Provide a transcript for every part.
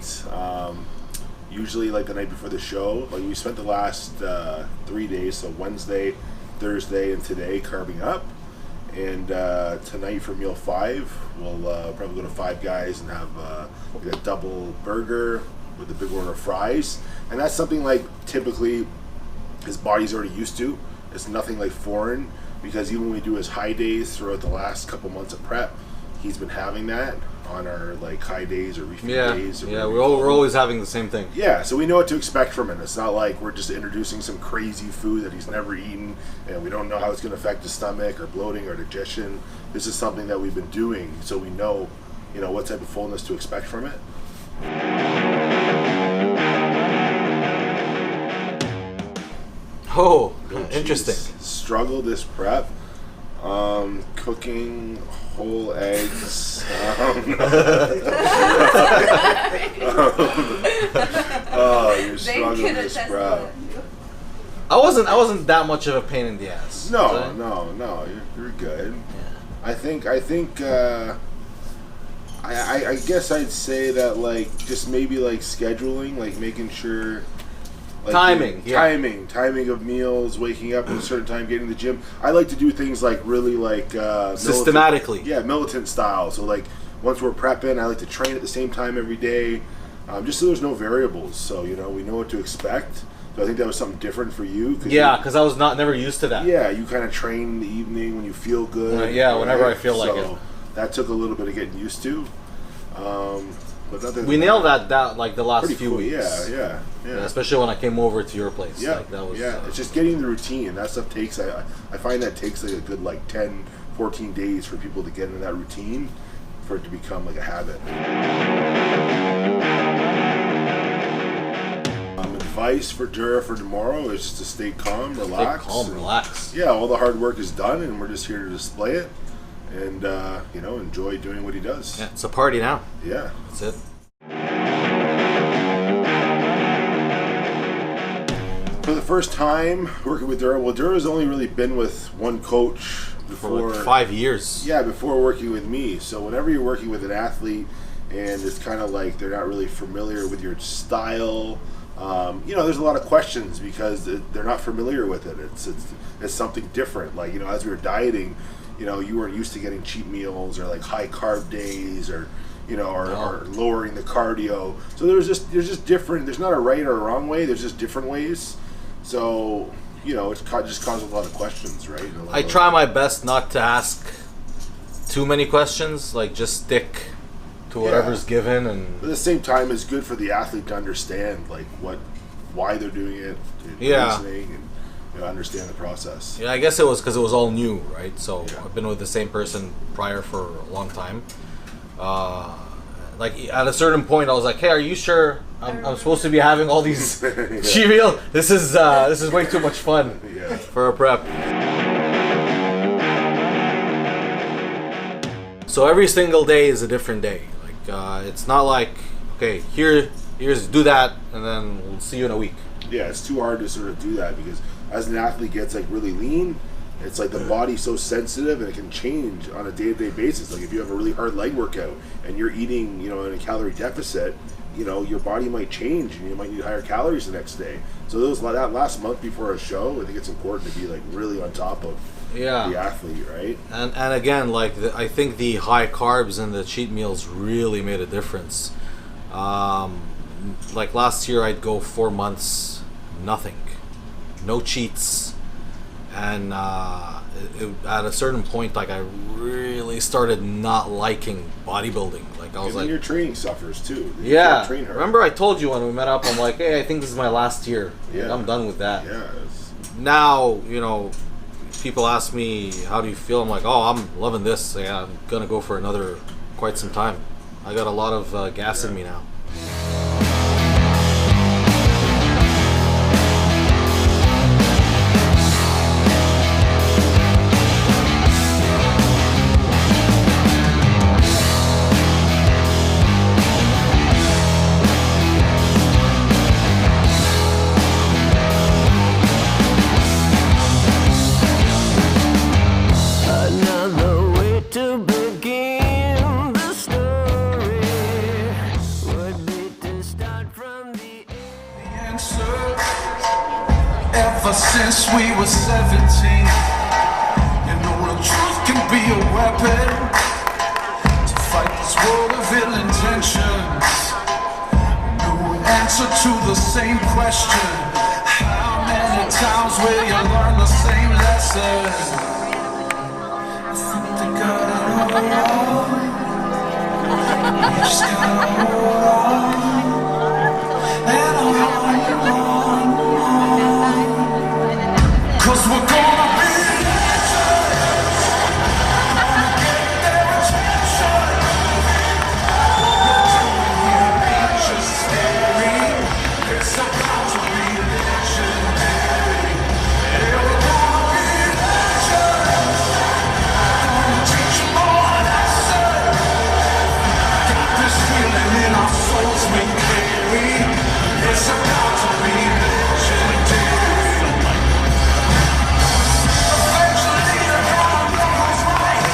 night. Usually like the night before the show. Like we spent the last 3 days, so Wednesday, Thursday, and today carbing up. And tonight for meal 5, we'll probably go to Five Guys and have like a double burger with a big order of fries. And that's something like typically his body's already used to. It's nothing like foreign, because even when we do his high days throughout the last couple months of prep, he's been having that on our like high days or refeed days. Yeah, we're always having the same thing. Yeah, so we know what to expect from it. It's not like we're just introducing some crazy food that he's never eaten and we don't know how it's going to affect his stomach or bloating or digestion. This is something that we've been doing, so we know, what type of fullness to expect from it. Oh, interesting. Struggle this prep. Cooking whole eggs. You're struggling this prep. I wasn't that much of a pain in the ass. No, you're good. Yeah. I guess I'd say that like just maybe like scheduling, like making sure. Like timing of meals, waking up at a certain time, getting to the gym. I like to do things like really like systematically. Militant style. So like once we're prepping, I like to train at the same time every day, just so there's no variables. So we know what to expect. So I think that was something different for you. Because I was never used to that. Yeah, you kind of train in the evening when you feel good. Whenever I feel like it. That took a little bit of getting used to. But we nailed that like the last few cool. weeks. Yeah. Especially when I came over to your place. Yeah, like, that was, it's just getting the routine. That stuff takes. I find that takes like a good like 10, 14 days for people to get into that routine, for it to become like a habit. Advice for Durrah for tomorrow is just to stay calm, relax. Yeah, all the hard work is done, and we're just here to display it. And enjoy doing what he does. Yeah, it's a party now. Yeah, that's it. For the first time working with Durrah, Durrah's only really been with one coach before. For 5 years. Yeah, before working with me. So whenever you're working with an athlete and it's kind of like they're not really familiar with your style, there's a lot of questions because they're not familiar with it. It's something different. Like as we were dieting. You weren't used to getting cheat meals or like high carb days or lowering the cardio. So there's just different. There's not a right or a wrong way. There's just different ways. So it's just causes a lot of questions, right? I try my best not to ask too many questions. Like just stick to whatever's given, and but at the same time, it's good for the athlete to understand like why they're doing it. Listening and understand the process. Yeah, I guess it was because it was all new, right? So I've been with the same person prior for a long time. Like at a certain point, I was like, "Hey, are you sure I'm supposed to be having all these cheat meal? This is way too much fun for a prep." So every single day is a different day. Like it's not like here's do that and then we'll see you in a week. Yeah, it's too hard to sort of do that because as an athlete gets like really lean, it's like the body's so sensitive and it can change on a day-to-day basis. Like if you have a really hard leg workout and you're eating, in a calorie deficit, your body might change and you might need higher calories the next day. So that last month before a show, I think it's important to be like really on top of the athlete, right? And again, like I think the high carbs and the cheat meals really made a difference. Like last year, I'd go 4 months, nothing. No cheats, and at a certain point, like I really started not liking bodybuilding. Like I was like, your training suffers too. You train hard. Remember I told you when we met up, I'm like, hey, I think this is my last year. Yeah, like, I'm done with that. Yeah. Now people ask me how do you feel. I'm like, oh, I'm loving this. Yeah, I'm gonna go for another quite some time. I got a lot of gas in me now. we were 17. You know the truth can be a weapon to fight this world of ill intentions. No answer to the same question. How many times will you learn the same lesson? I think they got it all wrong. You just gotta hold on and on. 'Cause we're gonna be legends. Gonna get their attention. What we're doing here ain't just scary. It's about to be legendary. Yeah, we're gonna be legends. Gonna teach them all a lesson. Got this feeling in our souls we carry. It's about to be legendary. Eventually they're gonna know what's right.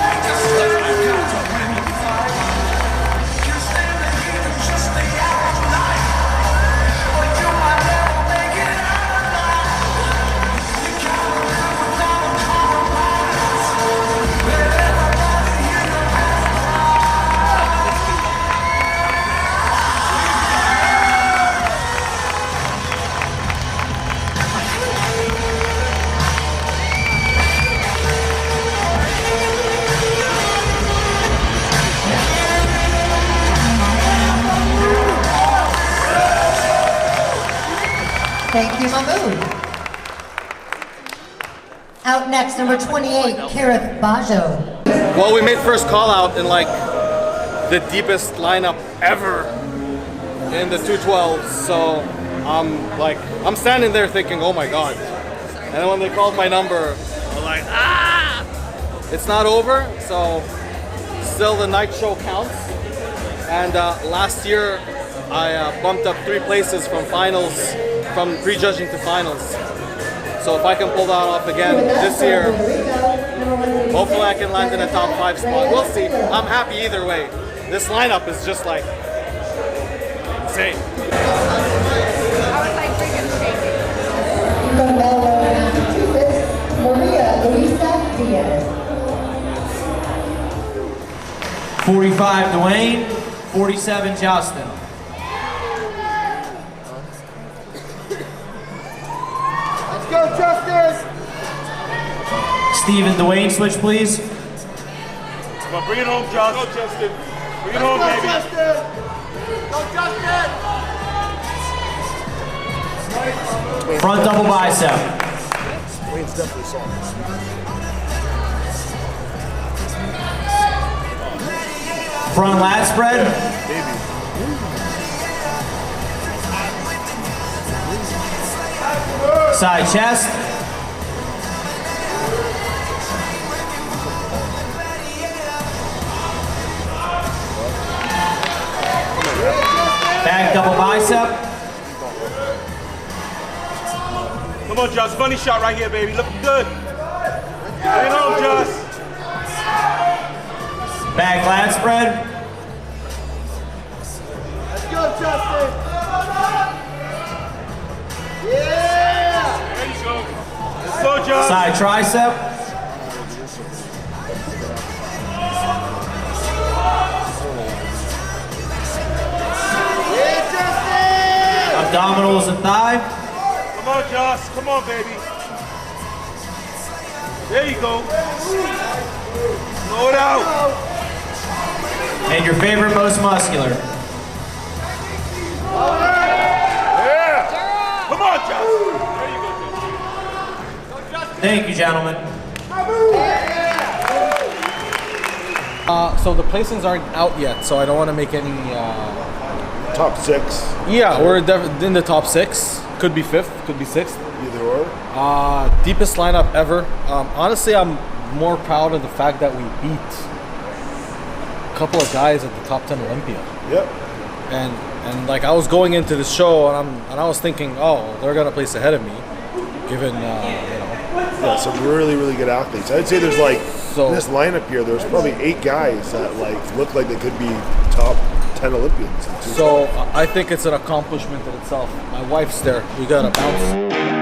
Make a stand, you got to win the fight. You're standing here just the average night, but you might never make it out alive. You gotta live without a compromise. Let everybody hear your Thank you, Mahmood. Out next, number 28, Kareth Bajo. Well, we made first call out in like the deepest lineup ever in the 212s. So I'm standing there thinking, oh my God. And then when they called my number, I was like, ah! It's not over. So still the night show counts. And last year I bumped up 3 places from finals, from prejudging to finals. So if I can pull that off again this year, hopefully I can land in a top 5 spot. We'll see. I'm happy either way. This lineup is just like insane. From Melbourne, Massachusetts, Maria Luisa Diaz. 45 Dwayne, 47 Justin. Let's go, Justice! Steve and Dwayne, switch please. Come on, bring it home, Justin. Go, Justin. Bring it home, baby. Justin. Go, Justin! Front double bicep. Wayne's definitely soft. Front lat spread. Baby. Side chest. Back double bicep. Come on, Just. Funny shot right here, baby. Looking good. Bring it home, Just. Back lat spread. Let's go, Justin. Yeah! There you go. Let's go, Just. Side tricep. Yeah, Justin! Abdominals and thigh. Come on, Joss. Come on, baby. There you go. Blow it out. And your favorite, most muscular. Yeah. Come on, Joss. There you go, Joss. Thank you, gentlemen. So the placings aren't out yet, so I don't want to make any. Top 6, Yeah, we're in the top 6. Could be 5th, could be 6th. either or. Deepest lineup ever. Honestly, I'm more proud of the fact that we beat a couple of guys at the top 10 Olympia. Yep. And like I was going into the show, and I was thinking, oh, they're gonna place ahead of me, given Yeah, some really, really good athletes. I'd say there's like, in this lineup here, there's probably 8 guys that like look like they could be top 10 Olympians. So I think it's an accomplishment in itself. My wife's there. We gotta bounce.